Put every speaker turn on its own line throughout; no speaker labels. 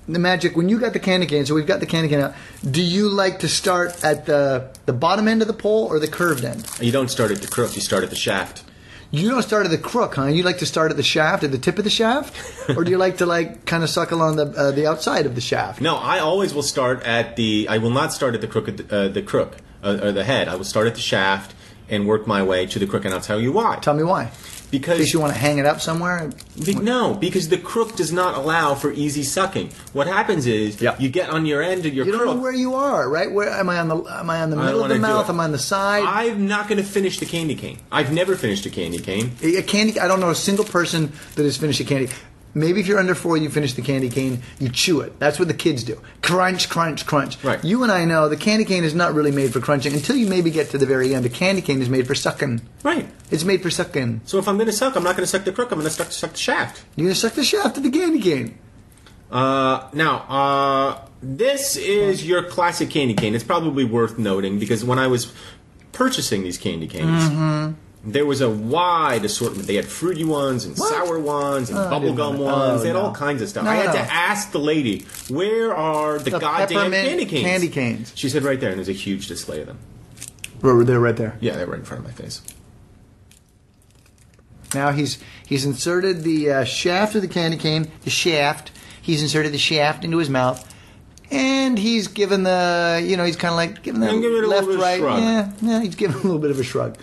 the magic, when you got the candy cane, so we've got the candy cane out, do you like to start at the bottom end of the pole or the curved end?
You don't start at the crook, you start at the shaft.
You don't start at the crook, huh? You like to start at the shaft, at the tip of the shaft? Or do you like to kind of suck along the outside of the shaft?
No, I always will start at I will not start at the crook, or the head. I will start at the shaft and work my way to the crook, and I'll tell you why.
Tell me why.
Because
in case you want to hang it up somewhere?
No, because the crook does not allow for easy sucking. What happens is you get on your end of your crook.
You don't know where you are, right? Where am I on the middle of the mouth? Am I on the side?
I'm not going to finish the candy cane. I've never finished a candy cane.
I don't know a single person that has finished a candy. Maybe if you're under 4, you finish the candy cane, you chew it. That's what the kids do. Crunch, crunch, crunch.
Right.
You and I know the candy cane is not really made for crunching until you maybe get to the very end. The candy cane is made for sucking.
Right.
It's made for sucking.
So if I'm going to suck, I'm not going to suck the crook. I'm going to suck the shaft.
You're going to suck the shaft of the candy cane.
This is your classic candy cane. It's probably worth noting because when I was purchasing these candy canes, there was a wide assortment. They had fruity ones and sour ones and bubblegum ones. They had all kinds of stuff. I had to ask the lady, where are the goddamn candy canes?
Candy canes.
She said right there, and there's a huge display of them.
They're right there.
Yeah, they're right in front of my face.
Now he's inserted the shaft of the candy cane, the shaft. He's inserted the shaft into his mouth. And he's given he's kind of like giving the left, right.
Shrug.
Yeah, he's giving a little bit of a shrug.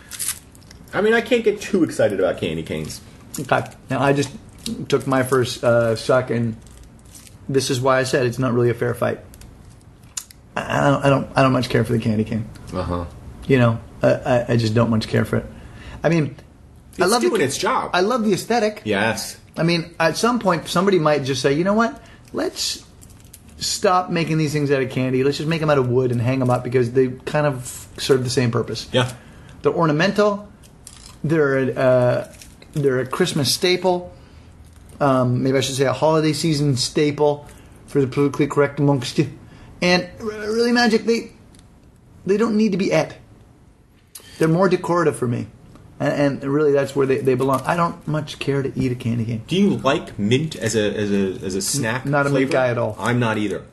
I mean, I can't get too excited about candy canes.
Okay. Now, I just took my first suck, and this is why I said it's not really a fair fight. I don't much care for the candy cane. I just don't much care for it. I mean,
I love doing its job.
I love the aesthetic.
Yes.
I mean, at some point, somebody might just say, you know what? Let's stop making these things out of candy. Let's just make them out of wood and hang them up because they kind of serve the same purpose.
Yeah.
They're ornamental. They're a Christmas staple. Maybe I should say a holiday season staple for the politically correct amongst you. And really, Magic, they don't need to be ate. They're more decorative for me. And really, that's where they belong. I don't much care to eat a candy cane.
Do you like mint as a snack?
Not a
flavor?
mint guy at all.
I'm not either.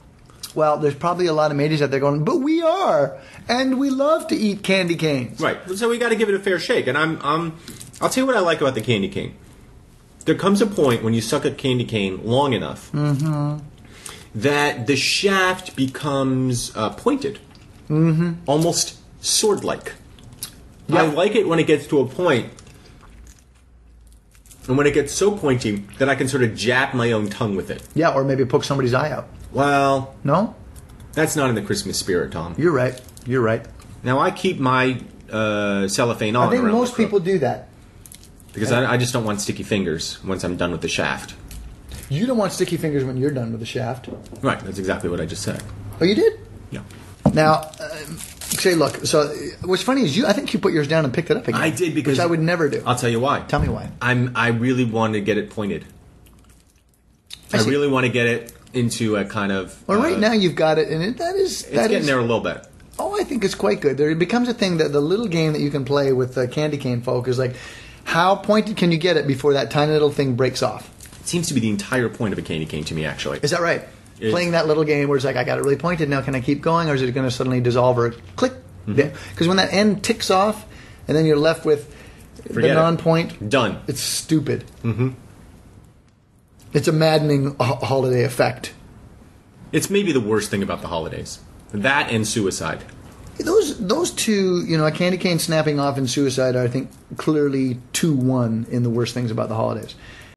Well, there's probably a lot of mateys out there going, but we are, and we love to eat candy canes.
Right. So we got to give it a fair shake. And I'll tell you what I like about the candy cane. There comes a point when you suck a candy cane long enough that the shaft becomes pointed, almost sword-like. Yep. I like it when it gets to a point, and when it gets so pointy that I can sort of jab my own tongue with it.
Yeah, or maybe poke somebody's eye out.
Well,
no?
That's not in the Christmas spirit, Tom.
You're right. You're right.
Now, I keep my cellophane on.
I think most people do that.
Because I just don't want sticky fingers once I'm done with the shaft.
You don't want sticky fingers when you're done with the shaft.
Right. That's exactly what I just said.
Oh, you did?
Yeah.
Now, say, look, so what's funny is I think you put yours down and picked it up again.
I did because...
Which I would never do.
I'll tell you why.
Tell me why.
I really want to get it pointed. I really want to get it into a kind of...
Well, right now you've got it, and it's
getting there a little bit.
Oh, I think it's quite good. There becomes a thing that the little game that you can play with the candy cane folk is like, how pointed can you get it before that tiny little thing breaks off?
It seems to be the entire point of a candy cane to me, actually.
Is that right? Playing that little game where it's like, I got it really pointed, now can I keep going, or is it going to suddenly dissolve or click? Because when that end ticks off, and then you're left with the non-point...
Done.
It's stupid. It's a maddening holiday effect.
It's maybe the worst thing about the holidays. That and suicide.
Those two, a candy cane snapping off and suicide are, I think, clearly 2-1 in the worst things about the holidays.